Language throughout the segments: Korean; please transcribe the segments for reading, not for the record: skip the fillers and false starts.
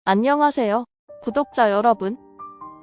안녕하세요, 구독자 여러분.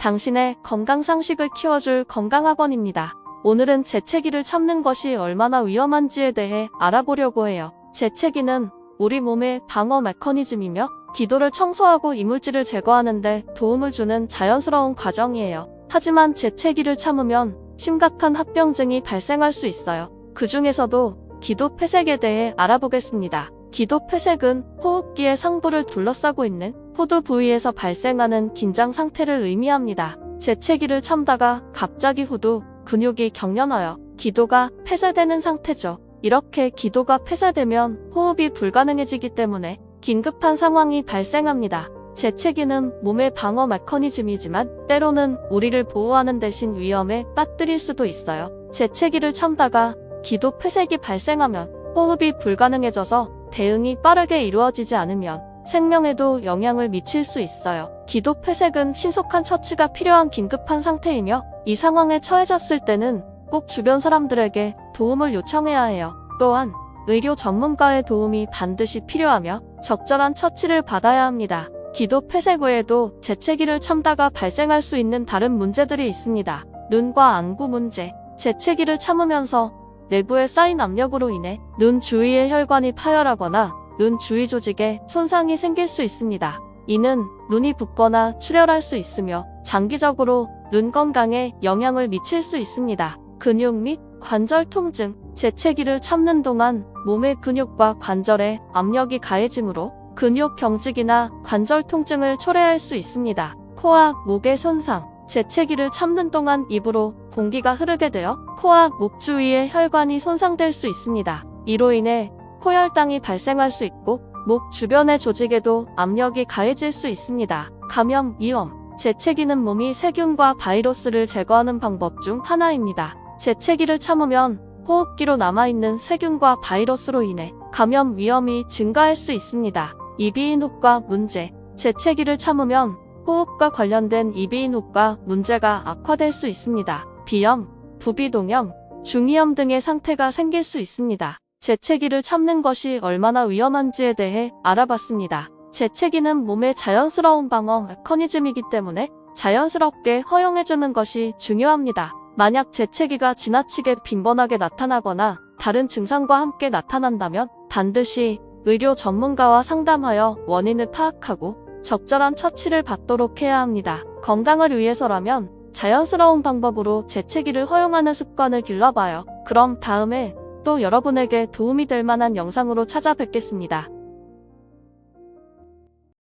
당신의 건강 상식을 키워줄 건강학원입니다. 오늘은 재채기를 참는 것이 얼마나 위험한지에 대해 알아보려고 해요. 재채기는 우리 몸의 방어 메커니즘이며 기도를 청소하고 이물질을 제거하는 데 도움을 주는 자연스러운 과정이에요. 하지만 재채기를 참으면 심각한 합병증이 발생할 수 있어요. 그 중에서도 기도 폐색에 대해 알아보겠습니다. 기도 폐색은 호흡기의 상부를 둘러싸고 있는 호두 부위에서 발생하는 긴장 상태를 의미합니다. 재채기를 참다가 갑자기 후두 근육이 경련하여 기도가 폐쇄되는 상태죠. 이렇게 기도가 폐쇄되면 호흡이 불가능해지기 때문에 긴급한 상황이 발생합니다. 재채기는 몸의 방어 메커니즘이지만 때로는 우리를 보호하는 대신 위험에 빠뜨릴 수도 있어요. 재채기를 참다가 기도 폐색이 발생하면 호흡이 불가능해져서 대응이 빠르게 이루어지지 않으면 생명에도 영향을 미칠 수 있어요. 기도 폐색은 신속한 처치가 필요한 긴급한 상태이며 이 상황에 처해졌을 때는 꼭 주변 사람들에게 도움을 요청해야 해요. 또한 의료 전문가의 도움이 반드시 필요하며 적절한 처치를 받아야 합니다. 기도 폐색 외에도 재채기를 참다가 발생할 수 있는 다른 문제들이 있습니다. 눈과 안구 문제. 재채기를 참으면서 내부에 쌓인 압력으로 인해 눈 주위의 혈관이 파열하거나 눈 주위 조직에 손상이 생길 수 있습니다. 이는 눈이 붓거나 출혈할 수 있으며 장기적으로 눈 건강에 영향을 미칠 수 있습니다. 근육 및 관절 통증. 재채기를 참는 동안 몸의 근육과 관절에 압력이 가해지므로 근육 경직이나 관절 통증을 초래할 수 있습니다. 코와 목의 손상. 재채기를 참는 동안 입으로 공기가 흐르게 되어 코와 목 주위의 혈관이 손상될 수 있습니다. 이로 인해 코혈당이 발생할 수 있고 목 주변의 조직에도 압력이 가해질 수 있습니다. 감염 위험. 재채기는 몸이 세균과 바이러스를 제거하는 방법 중 하나입니다. 재채기를 참으면 호흡기로 남아있는 세균과 바이러스로 인해 감염 위험이 증가할 수 있습니다. 이비인후과 문제. 재채기를 참으면 호흡과 관련된 이비인후과 문제가 악화될 수 있습니다. 비염, 부비동염, 중이염 등의 상태가 생길 수 있습니다. 재채기를 참는 것이 얼마나 위험한지에 대해 알아봤습니다. 재채기는 몸의 자연스러운 방어 메커니즘이기 때문에 자연스럽게 허용해주는 것이 중요합니다. 만약 재채기가 지나치게 빈번하게 나타나거나 다른 증상과 함께 나타난다면 반드시 의료 전문가와 상담하여 원인을 파악하고 적절한 처치를 받도록 해야 합니다. 건강을 위해서라면 자연스러운 방법으로 재채기를 허용하는 습관을 길러봐요. 그럼 다음에 또 여러분에게 도움이 될 만한 영상으로 찾아뵙겠습니다.